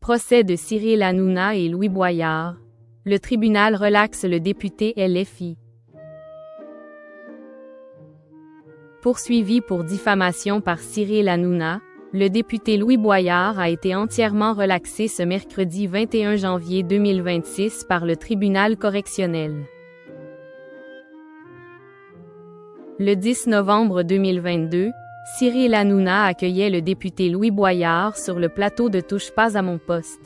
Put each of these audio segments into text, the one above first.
Procès de Cyril Hanouna et Louis Boyard. Le tribunal relaxe le député LFI. Poursuivi pour diffamation par Cyril Hanouna, le député Louis Boyard a été entièrement relaxé ce mercredi 21 janvier 2026 par le tribunal correctionnel. Le 10 novembre 2022, Cyril Hanouna accueillait le député Louis Boyard sur le plateau de Touche pas à mon poste.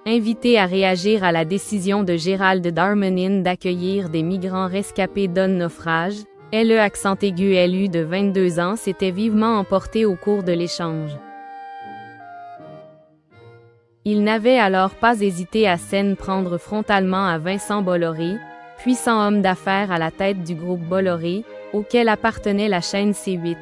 Invité à réagir à la décision de Gérald Darmanin d'accueillir des migrants rescapés d'un naufrage, LE accent aigu LU de 22 ans s'était vivement emporté au cours de l'échange. Il n'avait alors pas hésité à s'en prendre frontalement à Vincent Bolloré, puissant homme d'affaires à la tête du groupe Bolloré, auquel appartenait la chaîne C8.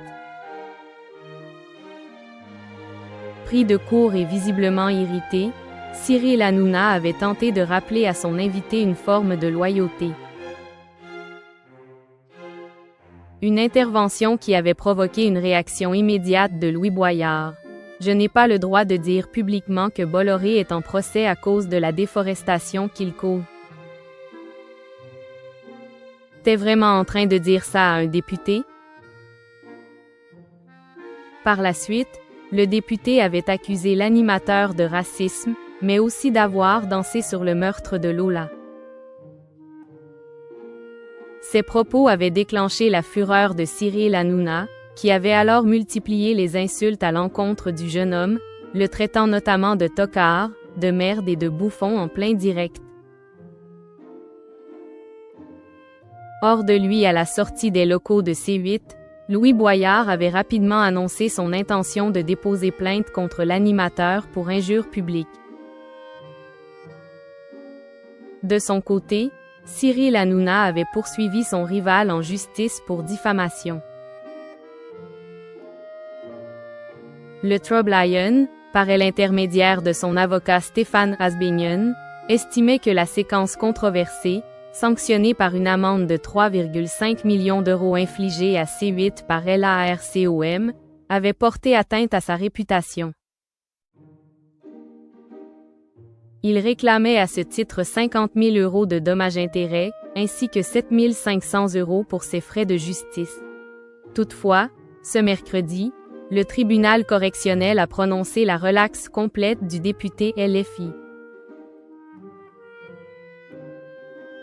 Pris de court et visiblement irrité, Cyril Hanouna avait tenté de rappeler à son invité une forme de loyauté. Une intervention qui avait provoqué une réaction immédiate de Louis Boyard. « Je n'ai pas le droit de dire publiquement que Bolloré est en procès à cause de la déforestation qu'il cause. » T'es vraiment en train de dire ça à un député? Par la suite, le député avait accusé l'animateur de racisme, mais aussi d'avoir dansé sur le meurtre de Lola. Ces propos avaient déclenché la fureur de Cyril Hanouna, qui avait alors multiplié les insultes à l'encontre du jeune homme, le traitant notamment de tocard, de merde et de bouffon en plein direct. Hors de lui à la sortie des locaux de C8, Louis Boyard avait rapidement annoncé son intention de déposer plainte contre l'animateur pour injure publique. De son côté, Cyril Hanouna avait poursuivi son rival en justice pour diffamation. Le Trouble Lion, par l'intermédiaire de son avocat Stéphane Asbignon, estimait que la séquence controversée, sanctionnée par une amende de 3,5 millions d'euros infligée à C8 par l'ARCOM, avait porté atteinte à sa réputation. Il réclamait à ce titre 50 000 € de dommages-intérêts, ainsi que 7 500 € pour ses frais de justice. Toutefois, ce mercredi, le tribunal correctionnel a prononcé la relaxe complète du député LFI.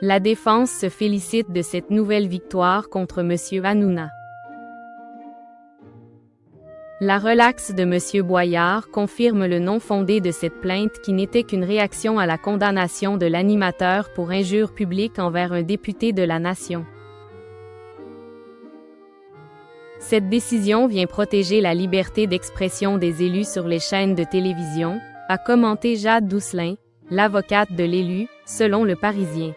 La défense se félicite de cette nouvelle victoire contre M. Hanouna. La relaxe de M. Boyard confirme le non-fondé de cette plainte qui n'était qu'une réaction à la condamnation de l'animateur pour injure publique envers un député de la nation. Cette décision vient protéger la liberté d'expression des élus sur les chaînes de télévision, a commenté Jade Doucelin, l'avocate de l'élu, selon Le Parisien.